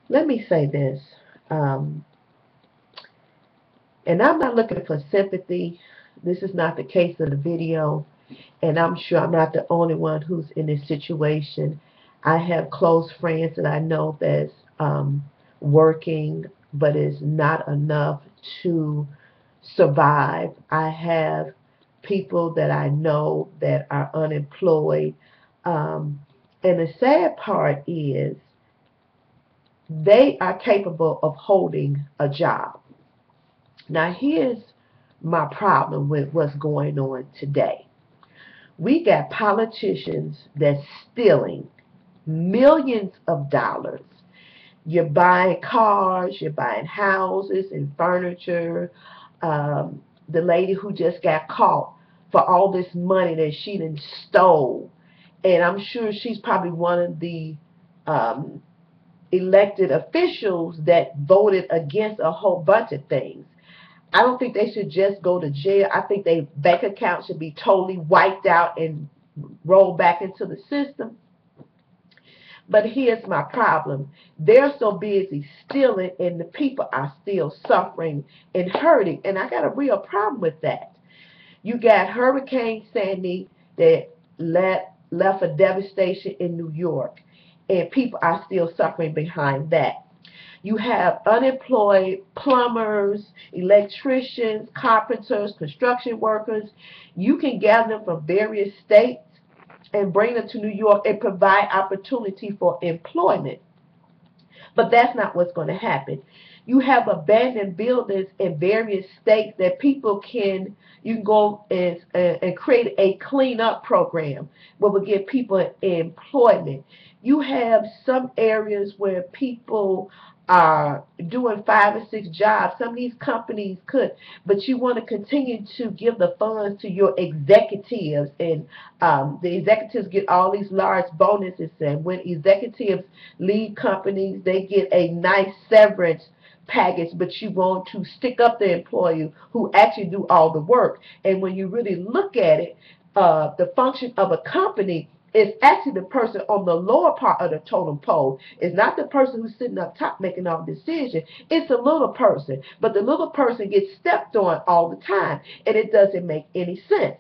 Let me say this, um, and I'm not looking for sympathy. This is not the case of the video, and I'm sure I'm not the only one who's in this situation. I have close friends that I know that's working, but is not enough to survive. I have people that I know that are unemployed. Um, and the sad part is they are capable of holding a job. Now, here's my problem with what's going on today. We got politicians that's stealing millions of dollars. You're buying cars, you're buying houses and furniture. The lady who just got caught for all this money that she done stole, and I'm sure she's probably one of the um, elected officials that voted against a whole bunch of things. I don't think they should just go to jail. I think their bank account should be totally wiped out and rolled back into the system. But here's my problem. They're so busy stealing, and the people are still suffering and hurting. And I got a real problem with that. You got Hurricane Sandy that left a devastation in New York, and people are still suffering behind that. You have unemployed plumbers, electricians, carpenters, construction workers. You can gather them from various states and bring them to New York and provide opportunity for employment. But that's not what's going to happen. You have abandoned buildings in various states that people can, you can go and create a cleanup program where we give people employment. You have some areas where people are doing 5 or 6 jobs. Some of these companies could, but you want to continue to give the funds to your executives, and the executives get all these large bonuses. And when executives leave companies, they get a nice severance package, but you want to stick up the employee who actually do all the work. And when you really look at it, the function of a company is actually the person on the lower part of the totem pole. It's not the person who's sitting up top making all the decisions. It's the little person. But the little person gets stepped on all the time, and it doesn't make any sense.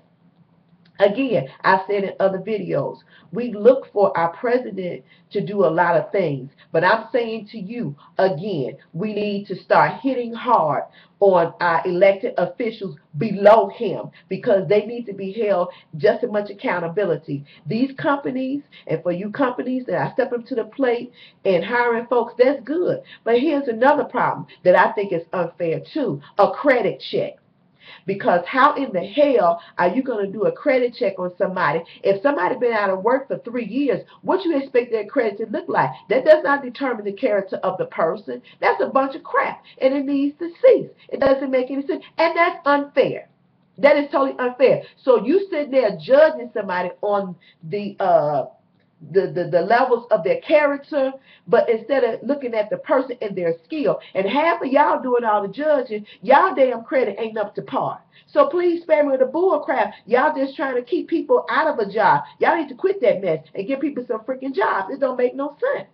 Again, I've said in other videos, we look for our president to do a lot of things. But I'm saying to you, again, we need to start hitting hard on our elected officials below him, because they need to be held just as much accountability. These companies, and for you companies that are stepping to the plate and hiring folks, that's good. But here's another problem that I think is unfair too: a credit check. Because how in the hell are you going to do a credit check on somebody? If somebody been out of work for 3 years, what you expect their credit to look like? That does not determine the character of the person. That's a bunch of crap, and it needs to cease. It doesn't make any sense, and that's unfair. That is totally unfair. So you sitting there judging somebody on the levels of their character, but instead of looking at the person and their skill. And half of y'all doing all the judging, y'all damn credit ain't up to par. So please spare me with the bull crap. Y'all just trying to keep people out of a job. Y'all need to quit that mess and give people some freaking jobs. It don't make no sense.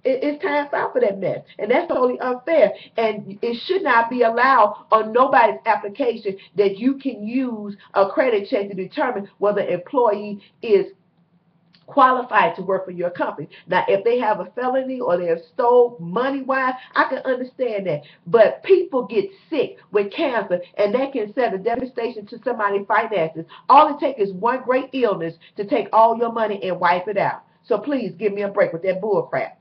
It's time out for that mess, and that's totally unfair. And it should not be allowed on nobody's application that you can use a credit check to determine whether an employee is qualified to work for your company. Now, if they have a felony or they have stole money-wise, I can understand that. But people get sick with cancer, and that can set a devastation to somebody's finances. All it takes is one great illness to take all your money and wipe it out. So please give me a break with that bull crap.